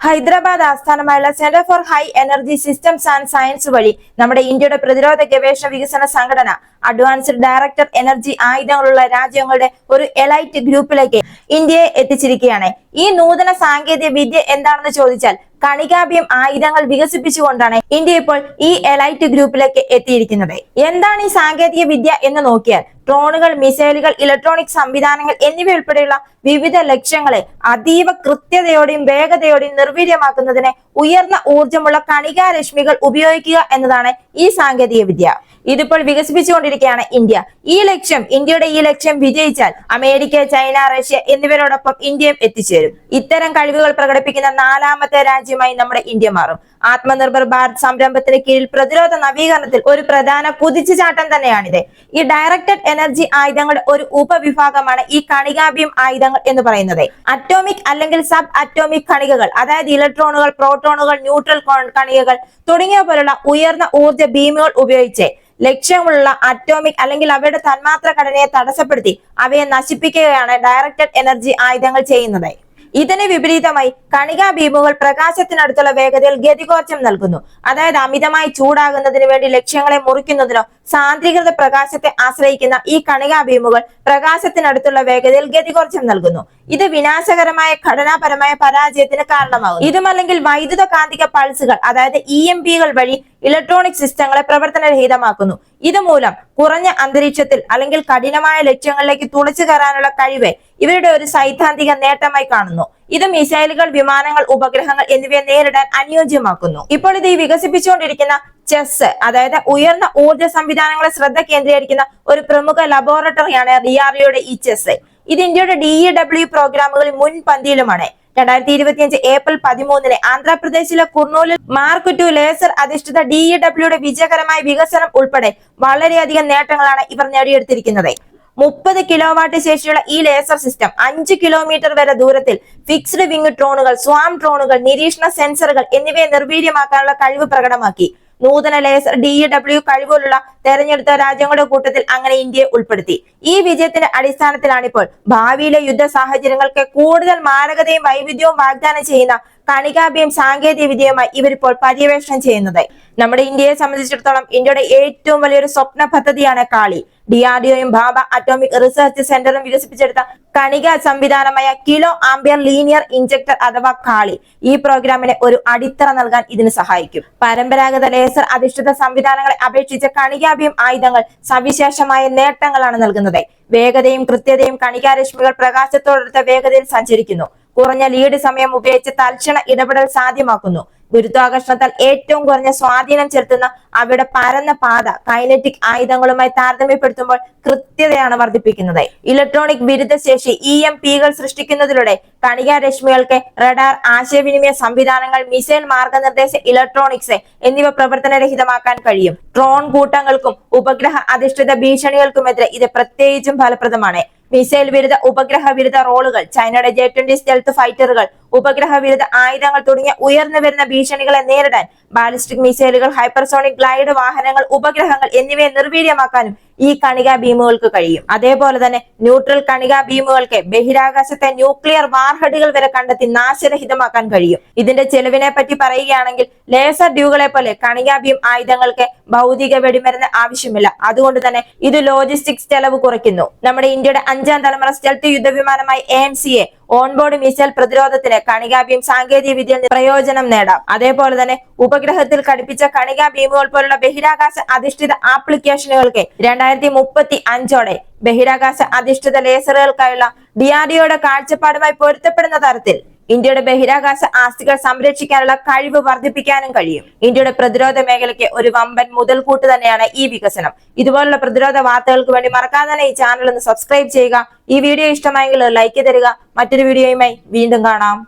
ഹൈദരാബാദ് ആസ്ഥാനമായുള്ള centre for high energy systems and science വഴി നമ്മുടെ ഇന്ത്യയുടെ പ്രതിരോധ ഗവേഷണ വികസന സംഘടന അഡ്വാൻസ്ഡ് ഡയറക്ടർ എനർജി ആയുധങ്ങളുള്ള രാജ്യങ്ങളുടെ ഒരു എലൈറ്റ് ഗ്രൂപ്പിലേക്ക് ഇന്ത്യയെ എത്തിച്ചിരിക്കുകയാണ്. ഈ നൂതന സാങ്കേതിക വിദ്യ എന്താണെന്ന് ചോദിച്ചാൽ കണികാഭ്യം ആയുധങ്ങൾ വികസിപ്പിച്ചുകൊണ്ടാണ് ഇന്ത്യ ഇപ്പോൾ ഈ എലൈറ്റ് ഗ്രൂപ്പിലേക്ക് എത്തിയിരിക്കുന്നത്. എന്താണ് ഈ സാങ്കേതിക വിദ്യ എന്ന് നോക്കിയാൽ ഡ്രോണുകൾ, മിസൈലുകൾ, ഇലക്ട്രോണിക് സംവിധാനങ്ങൾ എന്നിവ ഉൾപ്പെടെയുള്ള വിവിധ ലക്ഷ്യങ്ങളെ അതീവ കൃത്യതയോടെയും വേഗതയോടെയും നിർവീര്യമാക്കുന്നതിന് ഉയർന്ന ഊർജ്ജമുള്ള കണികാരശ്മികൾ ഉപയോഗിക്കുക എന്നതാണ് ഈ സാങ്കേതിക വിദ്യ. ഇതിപ്പോൾ വികസിപ്പിച്ചുകൊണ്ടിരിക്കുകയാണ് ഇന്ത്യ. ഇന്ത്യയുടെ ഈ ലക്ഷ്യം വിജയിച്ചാൽ അമേരിക്ക, ചൈന, റഷ്യ എന്നിവരോടൊപ്പം ഇന്ത്യയും എത്തിച്ചേരും. ഇത്തരം കഴിവുകൾ പ്രകടിപ്പിക്കുന്ന 4ാമത്തെ രാജ്യമായി നമ്മുടെ ഇന്ത്യ മാറും. ആത്മനിർഭർ ഭാരത് സംരംഭത്തിന് കീഴിൽ പ്രതിരോധ നവീകരണത്തിൽ ഒരു പ്രധാന കുതിച്ചുചാട്ടം തന്നെയാണിത്. ഈ ഡയറക്റ്റഡ് എനർജി ആയുധങ്ങളുടെ ഒരു ഉപവിഭാഗമാണ് ഈ കണികാഭ്യം ആയുധങ്ങൾ എന്ന് പറയുന്നത്. അറ്റോമിക് അല്ലെങ്കിൽ സബ് അറ്റോമിക് കണികകൾ, അതായത് ഇലക്ട്രോണുകൾ, പ്രോട്ടോണുകൾ, ന്യൂട്രൽ കണികകൾ തുടങ്ങിയ പോലുള്ള ഉയർന്ന ഊർജ്ജ ബീമുകൾ ഉപയോഗിച്ച് ലക്ഷ്യമുള്ള അറ്റോമിക് അല്ലെങ്കിൽ അവയുടെ തന്മാത്ര ഘടനയെ തടസ്സപ്പെടുത്തി അവയെ നശിപ്പിക്കുകയാണ് ഡയറക്റ്റഡ് എനർജി ആയുധങ്ങൾ ചെയ്യുന്നത്. ഇതിന് വിപരീതമായി കണികാ ബീമുകൾ പ്രകാശത്തിനടുത്തുള്ള വേഗതയിൽ ഗതികോർജ്ജം നൽകുന്നു. അതായത് അമിതമായി ചൂടാകുന്നതിന് വേണ്ടി ലക്ഷ്യങ്ങളെ മുറിക്കുന്നതിനോ സാന്ദ്രീകൃത പ്രകാശത്തെ ആശ്രയിക്കുന്ന ഈ കണികാ ബീമുകൾ പ്രകാശത്തിനടുത്തുള്ള വേഗതയിൽ ഗതികോർജ്ജം നൽകുന്നു. ഇത് വിനാശകരമായ ഘടനാപരമായ പരാജയത്തിന് കാരണമാകും. ഇതുമല്ലെങ്കിൽ വൈദ്യുത കാന്തിക പൾസുകൾ, അതായത് EMPകൾ വഴി ഇലക്ട്രോണിക് സിസ്റ്റങ്ങളെ പ്രവർത്തനരഹിതമാക്കുന്നു. ഇതുമൂലം കുറഞ്ഞ അന്തരീക്ഷത്തിൽ അല്ലെങ്കിൽ കഠിനമായ ലക്ഷ്യങ്ങളിലേക്ക് തുളച്ചു കയറാനുള്ള കഴിവ് ഇവരുടെ ഒരു സൈദ്ധാന്തിക നേട്ടമായി കാണുന്നു. ഇത് മിസൈലുകൾ, വിമാനങ്ങൾ, ഉപഗ്രഹങ്ങൾ എന്നിവയെ നേരിടാൻ അനുയോജ്യമാക്കുന്നു. ഇപ്പോൾ ഇത് വികസിപ്പിച്ചുകൊണ്ടിരിക്കുന്ന ചെസ്, അതായത് ഉയർന്ന ഊർജ്ജ സംവിധാനങ്ങളെ ശ്രദ്ധ കേന്ദ്രീകരിക്കുന്ന ഒരു പ്രമുഖ ലബോറട്ടറിയാണ് DRDOയുടെ ഈ ചെസ്. ഇത് ഇന്ത്യയുടെ DEW പ്രോഗ്രാമുകളിൽ മുൻപന്തിയിലുമാണ്. 2025 ഏപ്രിൽ 13 ആന്ധ്രാപ്രദേശിലെ കുർണൂലിൽ മാർക്ക് 2 ലേസർ അധിഷ്ഠിത DEWയുടെ വിജയകരമായ വികസനം ഉൾപ്പെടെ വളരെയധികം നേട്ടങ്ങളാണ് ഇവർ നേടിയെടുത്തിരിക്കുന്നത്. 30 കിലോവാട്ട് ശേഷിയുള്ള ഈ ലേസർ സിസ്റ്റം 5 കിലോമീറ്റർ വരെ ദൂരത്തിൽ ഫിക്സ്ഡ് വിങ് ഡ്രോണുകൾ, സ്വാം ഡ്രോണുകൾ, നിരീക്ഷണ സെൻസറുകൾ എന്നിവയെ നിർവീര്യമാക്കാനുള്ള കഴിവ് പ്രകടമാക്കി. നൂതന ലേസർ DEW കഴിവുള്ള തെരഞ്ഞെടുത്ത രാജ്യങ്ങളുടെ കൂട്ടത്തിൽ അങ്ങനെ ഇന്ത്യയെ ഉൾപ്പെടുത്തി. ഈ വിജയത്തിന്റെ അടിസ്ഥാനത്തിലാണിപ്പോൾ ഭാവിയിലെ യുദ്ധ സാഹചര്യങ്ങൾക്ക് കൂടുതൽ മാരകതയും വൈവിധ്യവും വാഗ്ദാനം ചെയ്യുന്ന കണികാഭ്യം സാങ്കേതിക വിദ്യയുമായി ഇവരിപ്പോൾ പര്യവേഷണം ചെയ്യുന്നത്. നമ്മുടെ ഇന്ത്യയെ സംബന്ധിച്ചിടത്തോളം ഇന്ത്യയുടെ ഏറ്റവും വലിയൊരു സ്വപ്ന പദ്ധതിയാണ് കാളി. DRDOയും ഭാഭ അറ്റോമിക് റിസർച്ച് സെന്ററും വികസിപ്പിച്ചെടുത്ത കണിക സംവിധാനമായ കിലോ ആംബിയർ ലീനിയർ ഇഞ്ചക്ടർ അഥവാ കാളി ഈ പ്രോഗ്രാമിന് ഒരു അടിത്തറ നൽകാൻ ഇതിന് സഹായിക്കും. പരമ്പരാഗത ലേസർ അധിഷ്ഠിത സംവിധാനങ്ങളെ അപേക്ഷിച്ച് കണികാഭ്യം ആയുധങ്ങൾ സവിശേഷമായ നേട്ടങ്ങളാണ് നൽകുന്നത്. വേഗതയും കൃത്യതയും കണികാരശ്മികൾ പ്രകാശത്തോടൊത്ത വേഗതയിൽ സഞ്ചരിക്കുന്നു. കുറഞ്ഞ ലീഡ് സമയം ഉപയോഗിച്ച് തൽക്ഷണ ഇടപെടൽ സാധ്യമാക്കുന്നു. ഗുരുത്വാകർഷണത്താൽ ഏറ്റവും കുറഞ്ഞ സ്വാധീനം ചെലുത്തുന്ന അവയുടെ പരന്ന പാത കൈനറ്റിക് ആയുധങ്ങളുമായി താരതമ്യപ്പെടുത്തുമ്പോൾ കൃത്യതയാണ് വർദ്ധിപ്പിക്കുന്നത്. ഇലക്ട്രോണിക് ബിരുദശേഷി EMPകൾ സൃഷ്ടിക്കുന്നതിലൂടെ കണികാരശ്മികൾക്ക് റഡാർ, ആശയവിനിമയ സംവിധാനങ്ങൾ, മിസൈൽ മാർഗനിർദ്ദേശ ഇലക്ട്രോണിക്സ് എന്നിവ പ്രവർത്തനരഹിതമാക്കാൻ കഴിയും. ഡ്രോൺ കൂട്ടങ്ങൾക്കും ഉപഗ്രഹ അധിഷ്ഠിത ഭീഷണികൾക്കുമെതിരെ ഇത് പ്രത്യേകിച്ചും ഫലപ്രദമാണ്. മിസൈൽ വിരുദ്ധ, ഉപഗ്രഹ വിരുദ്ധ റോളുകൾ, ചൈനയുടെ J-20 സ്റ്റെൽത്ത് ഫൈറ്ററുകൾ, ഉപഗ്രഹ വിരുദ്ധ ആയുധങ്ങൾ തുടങ്ങിയ ഉയർന്നു വരുന്ന ഭീഷണികളെ നേരിടാൻ ബാലിസ്റ്റിക് മിസൈലുകൾ, ഹൈപ്പർസോണിക് ഗ്ലൈഡ് വാഹനങ്ങൾ, ഉപഗ്രഹങ്ങൾ എന്നിവയെ നിർവീര്യമാക്കാനും ഈ കണികാ ബീമുകൾക്ക് കഴിയും. അതേപോലെ തന്നെ ന്യൂട്രൽ കണികാ ബീമുകൾക്ക് ബഹിരാകാശത്തെ ന്യൂക്ലിയർ വാർഹെഡുകൾ വരെ കണ്ടെത്തി നാശരഹിതമാക്കാൻ കഴിയും. ഇതിന്റെ ചെലവിനെ പറ്റി പറയുകയാണെങ്കിൽ ലേസർ ഡ്യൂകളെ പോലെ കണികാ ബീം ആയുധങ്ങൾക്ക് ഭൗതിക വെടിമരുന്ന് ആവശ്യമില്ല. അതുകൊണ്ട് തന്നെ ഇത് ലോജിസ്റ്റിക്സ് ചെലവ് കുറയ്ക്കുന്നു. നമ്മുടെ ഇന്ത്യയുടെ 5ാം തലമുറ സ്റ്റെൽത്ത് യുദ്ധവിമാനമായി AMCA ഓൺബോർഡ് മിസൈൽ പ്രതിരോധത്തിന് കണികാഭ്യം സാങ്കേതിക വിദ്യയിൽ പ്രയോജനം നേടാം. അതേപോലെ തന്നെ ഉപഗ്രഹത്തിൽ ഘടിപ്പിച്ച കണികാ ബീമുകൾ പോലുള്ള ബഹിരാകാശ അധിഷ്ഠിത ആപ്ലിക്കേഷനുകൾക്ക് 2035ഓടെ ബഹിരാകാശ അധിഷ്ഠിത ലേസറുകൾക്കായുള്ള DRDOയുടെ കാഴ്ചപ്പാടുമായി പൊരുത്തപ്പെടുന്ന തരത്തിൽ ഇന്ത്യയുടെ ബഹിരാകാശ ആസ്തികൾ സംരക്ഷിക്കാനുള്ള കഴിവ് വർദ്ധിപ്പിക്കാനും കഴിയും. ഇന്ത്യയുടെ പ്രതിരോധ മേഖലയ്ക്ക് ഒരു വമ്പൻ മുതൽക്കൂട്ട് തന്നെയാണ് ഈ വികസനം. ഇതുപോലുള്ള പ്രതിരോധ വാർത്തകൾക്ക് വേണ്ടി മറക്കാതെ തന്നെ ഈ ചാനൽ ഒന്ന് സബ്സ്ക്രൈബ് ചെയ്യുക. ഈ വീഡിയോ ഇഷ്ടമായെങ്കിൽ ലൈക്ക് തരിക. മറ്റൊരു വീഡിയോയുമായി വീണ്ടും കാണാം.